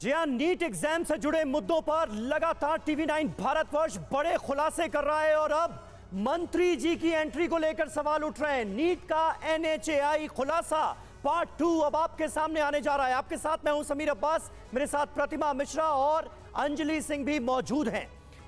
जी हां, NEET exam से जुड़े मुद्दों पर लगातार टीवी9 भारतवर्ष बड़े खुलासे कर रहा है और अब मंत्री जी की एंट्री को लेकर सवाल उठ रहे हैं। नीट का NHAI खुलासा पार्ट 2 अब आपके सामने आने जा रहा है। आपके साथ मैं हूं समीर अब्बास, मेरे साथ प्रतिमा मिश्रा और अंजलि सिंह भी मौजूद हैं।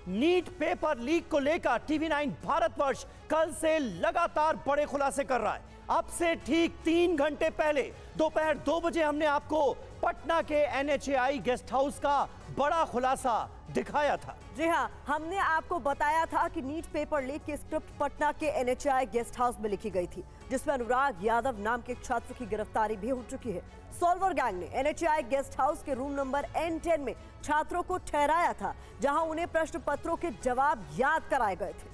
नीट पेपर लीक को लेकर टीवी9 भारतवर्ष कल से लगातार बड़े खुलासे कर रहा है। अब से ठीक 3 घंटे पहले दोपहर 2 बजे हमने आपको पटना के NHAI गेस्ट हाउस का बड़ा खुलासा दिखाया था। जी हां, हमने आपको बताया था कि नीट पेपर लीक की स्क्रिप्ट पटना के NHAI गेस्ट हाउस में लिखी गई थी, जिसमें अनुराग यादव नाम के एक छात्र की गिरफ्तारी भी हो चुकी है। सॉल्वर गैंग ने NHAI गेस्ट हाउस के रूम नंबर N10 में छात्रों को ठहराया था, जहां उन्हें प्रश्न पत्रों के जवाब याद कराए गए थे।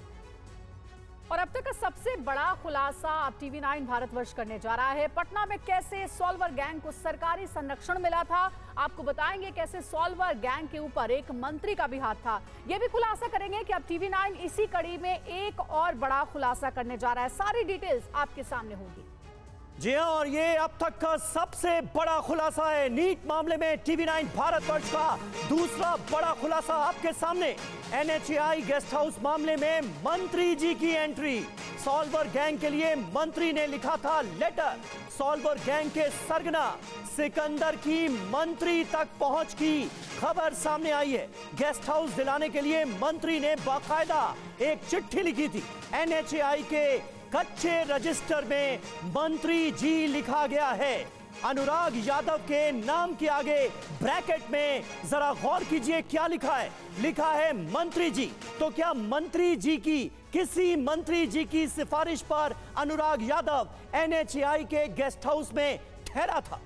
और अब तक का सबसे बड़ा खुलासा अब टीवी9 भारतवर्ष करने जा रहा है। पटना में कैसे सॉल्वर गैंग को सरकारी संरक्षण मिला था, आपको बताएंगे कैसे सॉल्वर गैंग के ऊपर एक मंत्री का भी हाथ था। यह भी खुलासा करेंगे कि अब टीवी9 इसी कड़ी में एक और बड़ा खुलासा करने जा रहा है। सारी डिटेल्स आपके सामने होगी। जी हां, और ये अब तक का सबसे बड़ा खुलासा है। नीट मामले में टीवी9 भारतवर्ष का दूसरा बड़ा खुलासा आपके सामने। NHAI गेस्ट हाउस मामले में मंत्री जी की एंट्री। सॉल्वर गैंग के लिए मंत्री ने लिखा था लेटर। सॉल्वर गैंग के सरगना सिकंदर की मंत्री तक पहुंच की खबर सामने आई है। गेस्ट हाउस दिलाने के लिए मंत्री ने बाकायदा एक चिट्ठी लिखी थी। NHAI के कच्चे रजिस्टर में मंत्री जी लिखा गया है। अनुराग यादव के नाम के आगे ब्रैकेट में जरा गौर कीजिए क्या लिखा है। लिखा है मंत्री जी। तो क्या मंत्री जी की किसी मंत्री जी की सिफारिश पर अनुराग यादव NHAI के गेस्ट हाउस में ठहरा था?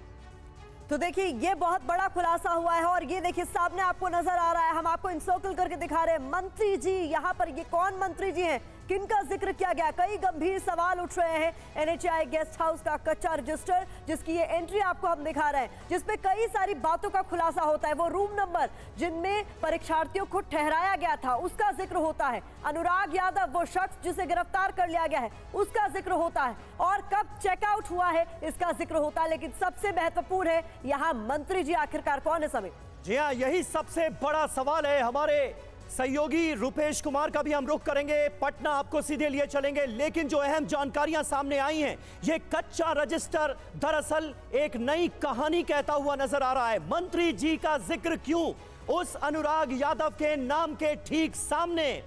तो देखिए, ये बहुत बड़ा खुलासा हुआ है और ये देखिए सामने आपको नजर आ रहा है। हम आपको इंसर्कल करके दिखा रहे हैं मंत्री जी। यहाँ पर ये कौन मंत्री जी हैं, किनका जिक्र किया गया? कई गंभीर सवाल उठ रहे हैं। NHAI गेस्ट हाउस का कच्चा रजिस्टर, जिसकी ये एंट्री आपको हम दिखा रहे हैं, जिसपे कई सारी बातों का खुलासा होता है। वो रूम नंबर जिनमें परीक्षार्थियों को ठहराया गया था, उसका जिक्र होता है। अनुराग यादव, वो शख्स जिसे गिरफ्तार कर लिया गया है, उसका जिक्र होता है। और कब चेकआउट हुआ है, इसका जिक्र होता है। लेकिन सबसे महत्वपूर्ण है यहाँ मंत्री जी आखिरकार कौन है समीर? जी हाँ, यही सबसे बड़ा सवाल है। हमारे सहयोगी रुपेश कुमार का भी हम रुख करेंगे, पटना आपको सीधे लिए चलेंगे। लेकिन जो अहम जानकारियां सामने आई हैं, ये कच्चा रजिस्टर दरअसल एक नई कहानी कहता हुआ नजर आ रहा है। मंत्री जी का जिक्र क्यों उस अनुराग यादव के नाम के ठीक सामने,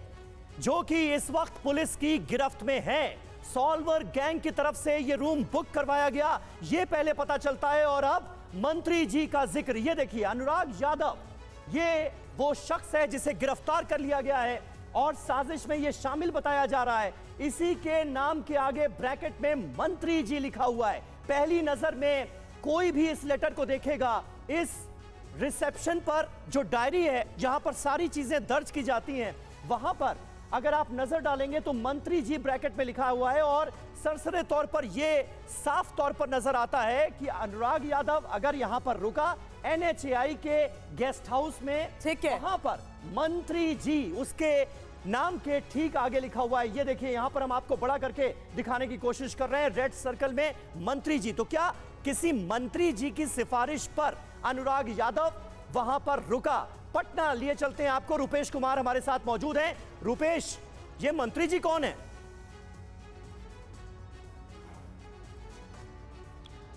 जो कि इस वक्त पुलिस की गिरफ्त में है। सॉल्वर गैंग की तरफ से ये रूम बुक करवाया गया, ये पहले पता चलता है। और अब मंत्री जी का जिक्र, ये देखिए अनुराग यादव, ये वो शख्स है जिसे गिरफ्तार कर लिया गया है और साजिश में ये शामिल बताया जा रहा है। इसी के नाम के आगे ब्रैकेट में मंत्री जी लिखा हुआ है। पहली नजर में कोई भी इस लेटर को देखेगा, इस रिसेप्शन पर जो डायरी है जहां पर सारी चीजें दर्ज की जाती हैं, वहां पर अगर आप नजर डालेंगे तो मंत्री जी ब्रैकेट में लिखा हुआ है। और सरसरे तौर पर यह साफ तौर पर नजर आता है कि अनुराग यादव अगर यहां पर रुका NHAI के गेस्ट हाउस में, ठीक है, वहां पर मंत्री जी उसके नाम के ठीक आगे लिखा हुआ है। ये देखिए, यहां पर हम आपको बड़ा करके दिखाने की कोशिश कर रहे हैं, रेड सर्कल में मंत्री जी। तो क्या किसी मंत्री जी की सिफारिश पर अनुराग यादव वहां पर रुका? पटना लिए चलते हैं आपको, रुपेश कुमार हमारे साथ मौजूद हैं। रुपेश, ये मंत्री जी कौन है?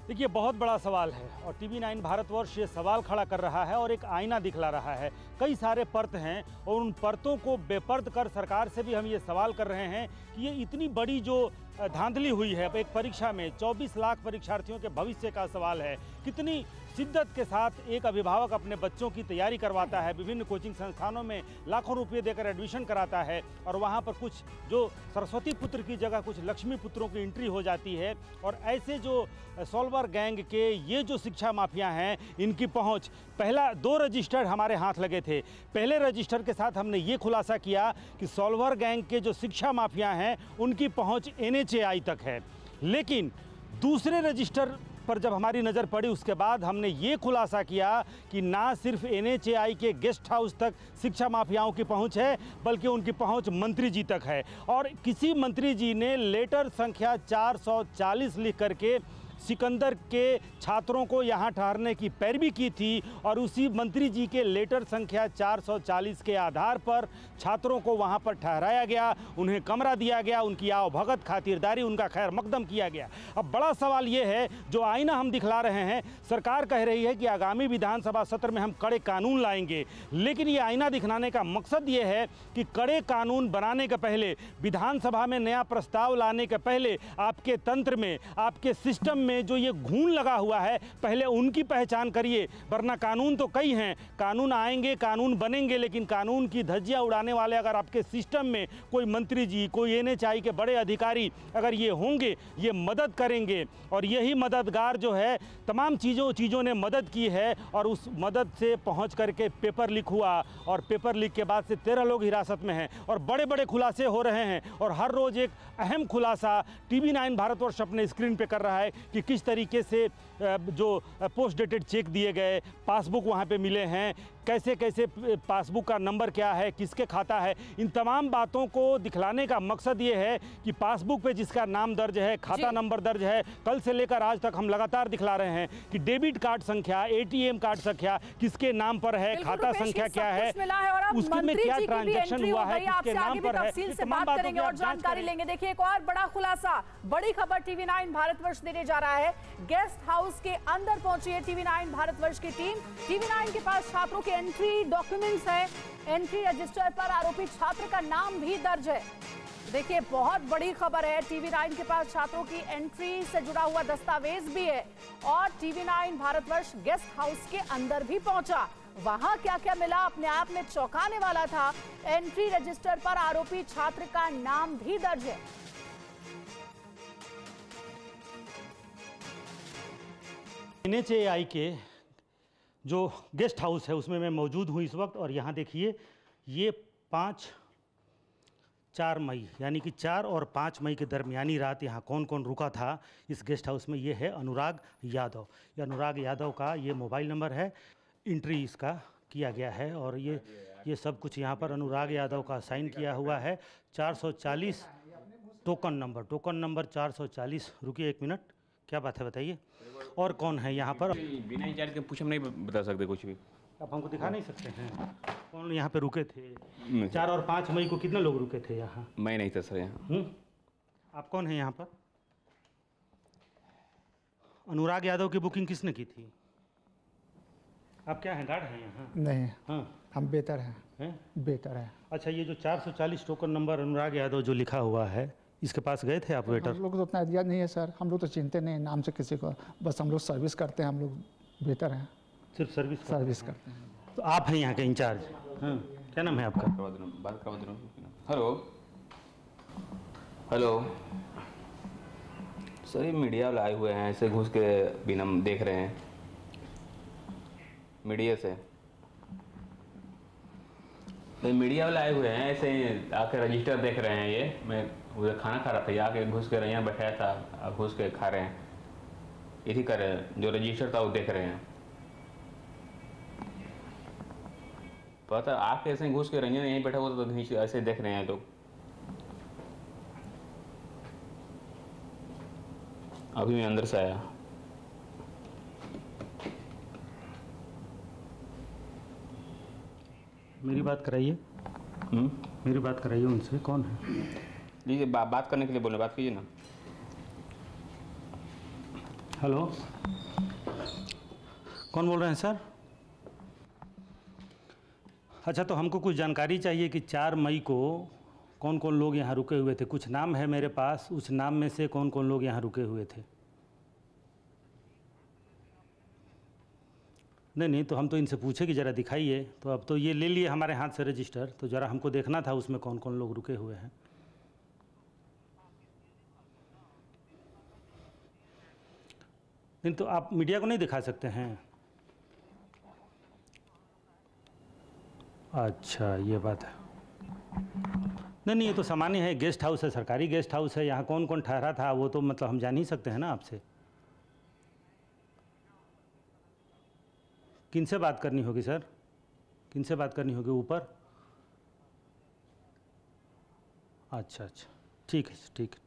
देखिए, बहुत बड़ा सवाल है और टीवी9 भारतवर्ष ये सवाल खड़ा कर रहा है और एक आईना दिखला रहा है। कई सारे परत हैं और उन परतों को बेपर्द कर सरकार से भी हम ये सवाल कर रहे हैं कि ये इतनी बड़ी जो धांधली हुई है एक परीक्षा में, 24 लाख परीक्षार्थियों के भविष्य का सवाल है। कितनी शिद्दत के साथ एक अभिभावक अपने बच्चों की तैयारी करवाता है, विभिन्न कोचिंग संस्थानों में लाखों रुपये देकर एडमिशन कराता है और वहाँ पर कुछ जो सरस्वती पुत्र की जगह कुछ लक्ष्मी पुत्रों की एंट्री हो जाती है। और ऐसे जो सॉल्वर गैंग के ये जो शिक्षा माफिया हैं, इनकी पहुँच, पहला 2 रजिस्टर हमारे हाथ लगे थे। पहले रजिस्टर के साथ हमने ये खुलासा किया कि सॉल्वर गैंग के जो शिक्षा माफिया हैं, उनकी पहुँच NHAI तक है। लेकिन दूसरे रजिस्टर पर जब हमारी नज़र पड़ी, उसके बाद हमने ये खुलासा किया कि ना सिर्फ NHAI के गेस्ट हाउस तक शिक्षा माफियाओं की पहुंच है, बल्कि उनकी पहुंच मंत्री जी तक है। और किसी मंत्री जी ने लेटर संख्या 440 लिख करके सिकंदर के छात्रों को यहाँ ठहरने की पैरवी की थी और उसी मंत्री जी के लेटर संख्या 440 के आधार पर छात्रों को वहाँ पर ठहराया गया, उन्हें कमरा दिया गया, उनकी आवभगत खातिरदारी, उनका खैर मकदम किया गया। अब बड़ा सवाल ये है, जो आईना हम दिखला रहे हैं, सरकार कह रही है कि आगामी विधानसभा सत्र में हम कड़े कानून लाएंगे, लेकिन ये आईना दिखलाने का मकसद ये है कि कड़े कानून बनाने के पहले, विधानसभा में नया प्रस्ताव लाने के पहले आपके तंत्र में, आपके सिस्टम में जो ये घून लगा हुआ है, पहले उनकी पहचान करिए, वरना कानून तो कई हैं, कानून आएंगे, कानून बनेंगे, लेकिन कानून की धज्जियां उड़ाने वाले अगर आपके सिस्टम में कोई मंत्री जी, कोई NHI के बड़े अधिकारी अगर ये होंगे, ये मदद करेंगे, और यही मददगार जो है तमाम चीज़ों ने मदद की है, और उस मदद से पहुंच करके पेपर लीक हुआ, और पेपर लीक के बाद से 13 लोग हिरासत में हैं और बड़े बड़े खुलासे हो रहे हैं, और हर रोज़ एक अहम खुलासा TV9 भारतवर्ष अपने स्क्रीन पे कर रहा है कि किस तरीके से जो पोस्ट डेटेड चेक दिए गए, पासबुक वहाँ पे मिले हैं, कैसे कैसे पासबुक का नंबर क्या है, किसके खाता है, इन तमाम बातों को दिखलाने का मकसद ये है कि पासबुक पे जिसका नाम दर्ज है, खाता नंबर दर्ज है, कल से लेकर आज तक हम लगातार दिखला रहे हैं कि डेबिट कार्ड संख्या, ATM कार्ड संख्या किसके नाम पर है, खाता संख्या क्या है, उसमें क्या ट्रांजैक्शन हुआ है, किसके नाम पर है, तफसील से बात करेंगे और जानकारी लेंगे। देखिए, एक और बड़ा खुलासा, बड़ी खबर TV9 भारतवर्ष देने जा रहा है। गेस्ट हाउस के अंदर पहुंची है TV9 भारतवर्ष की टीम। TV9 के पास छात्रों के एंट्री डॉक्यूमेंट्स हैं, एंट्री रजिस्टर पर आरोपी छात्र का नाम भी दर्ज है। देखिए, बहुत बड़ी खबर है, TV9 के पास छात्रों की एंट्री से जुड़ा हुआ दस्तावेज भी है, और TV9 भारतवर्ष गेस्ट हाउस के अंदर भी पहुंचा। वहां क्या क्या मिला, अपने आप में चौंकाने वाला था। एंट्री रजिस्टर पर आरोपी छात्र का नाम भी दर्ज है। NHAI के जो गेस्ट हाउस है उसमें मैं मौजूद हूँ इस वक्त, और यहाँ देखिए, ये 4 मई यानी कि 4 और 5 मई के दरमियानी रात यहाँ कौन कौन रुका था इस गेस्ट हाउस में, ये है अनुराग यादव। ये अनुराग यादव का ये मोबाइल नंबर है, एंट्री इसका किया गया है, और ये सब कुछ यहाँ पर अनुराग यादव का साइन किया हुआ है। 440 टोकन नंबर 440। रुकिए 1 मिनट, क्या बात है बताइए, और कौन है यहाँ पर? बिना इंचार्ज के पूछ हम नहीं बता सकते कुछ भी। आप हमको दिखा नहीं सकते हैं कौन यहाँ पे रुके थे? 4 और 5 मई को कितने लोग रुके थे यहाँ? मैं नहीं था सर यहाँ। आप कौन है यहाँ पर? अनुराग यादव की बुकिंग किसने की थी? आप क्या हैं, गार्ड हैं यहाँ? नहीं। हाँ, हम बेहतर हैं। बेहतर है। अच्छा, ये जो 440 टोकन नंबर अनुराग यादव जो लिखा हुआ है, इसके पास गए थे आप वेटर? हम लोग तो उतना याद नहीं है सर, हम लोग तो चिंते नहीं नाम से किसी को, बस हम लोग सर्विस करते हैं, हम लोग बेहतर हैं। सिर्फ सर्विस करते हैं। तो आप हैं यहाँ के इंचार्ज? हाँ, क्या नाम है आपका? बात करवा दे रहा हूँ। हेलो सर, ये मीडिया वाले आए हुए हैं, ऐसे घुस के बिना देख रहे हैं मीडिया से। तो मीडिया वाले आए हुए हैं, ऐसे आके रजिस्टर देख रहे हैं। ये मैं उधर खाना खा रहा था, आके घुस के यहाँ बैठाया था, घुस के खा रहे हैं, यही कर रहे हैं। जो रजिस्टर था वो देख रहे हैं। पता आके ऐसे घुस के रंजन यहीं बैठा हुआ तो ऐसे देख रहे हैं लोग। अभी मैं अंदर से आया। मेरी बात कराइए। मेरी बात कराइए उनसे। कौन है? लीजिए, बात करने के लिए बोले, बात कीजिए ना। हेलो, कौन बोल रहे हैं सर? अच्छा, तो हमको कुछ जानकारी चाहिए कि 4 मई को कौन कौन लोग यहाँ रुके हुए थे। कुछ नाम है मेरे पास, उस नाम में से कौन कौन लोग यहाँ रुके हुए थे। नहीं, तो हम तो इनसे पूछे कि ज़रा दिखाइए। तो अब तो ये ले लिए हमारे हाथ से रजिस्टर, तो ज़रा हमको देखना था उसमें कौन कौन लोग रुके हुए हैं। नहीं तो आप मीडिया को नहीं दिखा सकते हैं? अच्छा, ये बात है। नहीं, ये तो सामान्य है, गेस्ट हाउस है, सरकारी गेस्ट हाउस है। यहाँ कौन कौन ठहरा था वो तो मतलब हम जान ही सकते हैं ना आपसे। किनसे बात करनी होगी सर? किनसे बात करनी होगी? ऊपर? अच्छा, ठीक है, ठीक है।